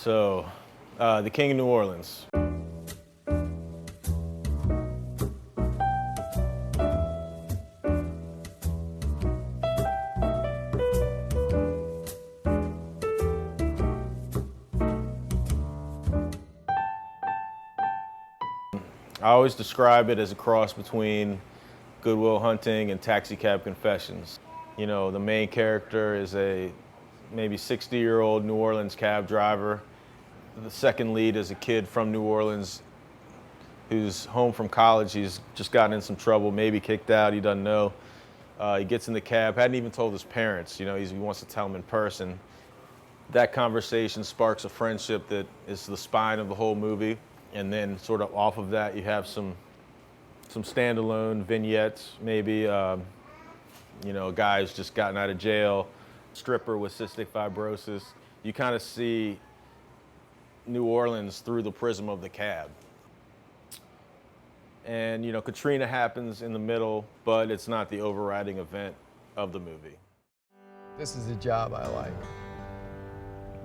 So, the King of New Orleans. I always describe it as a cross between Good Will Hunting and Taxi Cab Confessions. You know, the main character is a maybe 60-year-old New Orleans cab driver. The second lead is a kid from New Orleans who's home from college. He's just gotten in some trouble, maybe kicked out, he doesn't know. He gets in the cab, hadn't even told his parents, you know, he wants to tell them in person. That conversation sparks a friendship that is the spine of the whole movie. And then sort of off of that, you have some standalone vignettes, maybe, you know, a guy who's just gotten out of jail, stripper with cystic fibrosis. You kind of see New Orleans through the prism of the cab. And, you know, Katrina happens in the middle, but it's not the overriding event of the movie. This is a job I like.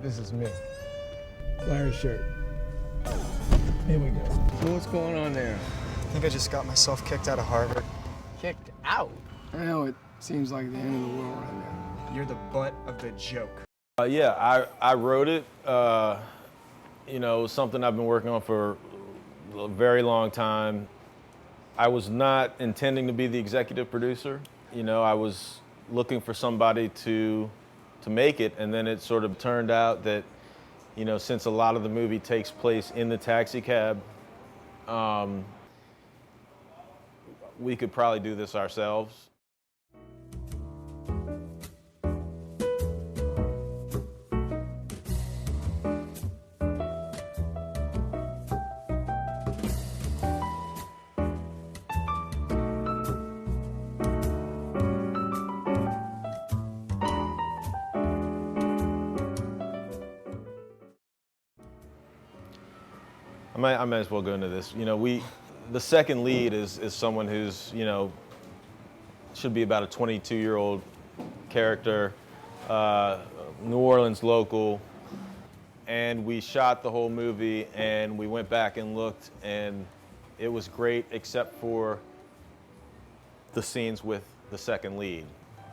This is me. Larry's shirt. Here we go. So what's going on there? I think I just got myself kicked out of Harvard. Kicked out? I know, it seems like the end of the world right now. You're the butt of the joke. Yeah, I wrote it. You know, something I've been working on for a very long time. I was not intending to be the executive producer. You know, I was looking for somebody to make it, and then it sort of turned out that, you know, since a lot of the movie takes place in the taxi cab, we could probably do this ourselves. I might as well go into this. You know, the second lead is someone who's, you know, should be about a 22-year-old character, New Orleans local, and we shot the whole movie and we went back and looked, and it was great except for the scenes with the second lead.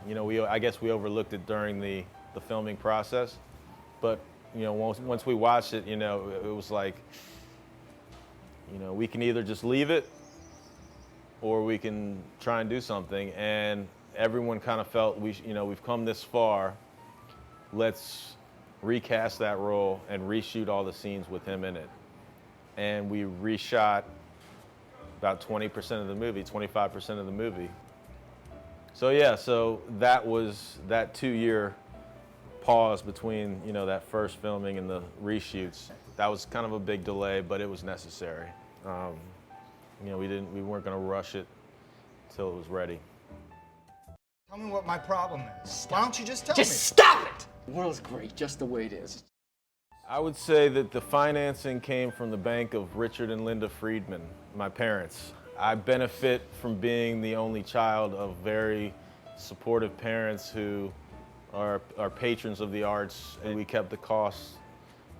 You know, I guess we overlooked it during the filming process, but, you know, once we watched it, you know, it was like, you know, we can either just leave it or we can try and do something. And everyone kind of felt, you know, we've come this far, let's recast that role and reshoot all the scenes with him in it. And we reshot about 20% of the movie, 25% of the movie. So yeah, so that was that 2-year pause between, you know, that first filming and the reshoots. That was kind of a big delay, but it was necessary. You know, we weren't going to rush it till it was ready. Tell me what my problem is. Why don't you just tell me? Just stop it! The world's great just the way it is. I would say that the financing came from the bank of Richard and Linda Friedman, my parents. I benefit from being the only child of very supportive parents who are patrons of the arts, and we kept the costs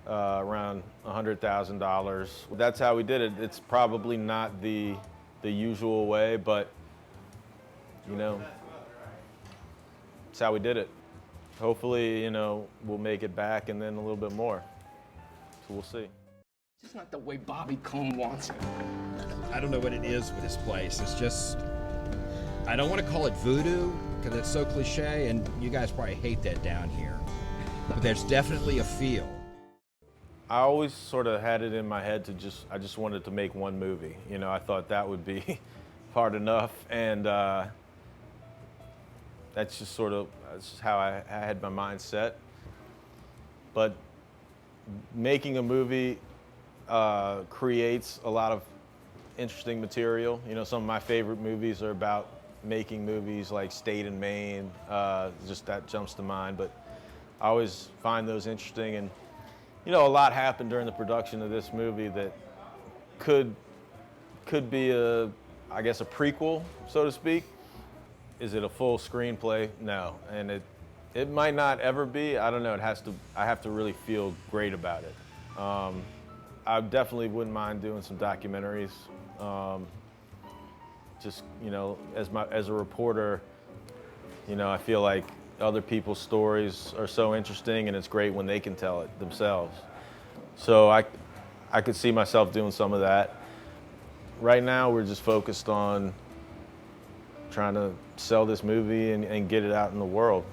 around $100,000. That's how we did it. It's probably not the usual way, but, you know, it's how we did it. Hopefully, you know, we'll make it back and then a little bit more. So we'll see. It's not the way Bobby Cohn wants it. I don't know what it is with this place. It's just, I don't want to call it voodoo because it's so cliche, and you guys probably hate that down here. But there's definitely a feel. I always sort of had it in my head I just wanted to make one movie. You know, I thought that would be hard enough, and that's just how I had my mind set. But making a movie creates a lot of interesting material. You know, some of my favorite movies are about making movies, like State and Maine. Just that jumps to mind, but I always find those interesting. And you know, a lot happened during the production of this movie that could be I guess a prequel, so to speak. Is it a full screenplay? No, and it might not ever be. I don't know. I have to really feel great about it. I definitely wouldn't mind doing some documentaries. Just, you know, as a reporter, you know, I feel like other people's stories are so interesting, and it's great when they can tell it themselves. So I could see myself doing some of that. Right now, we're just focused on trying to sell this movie and get it out in the world.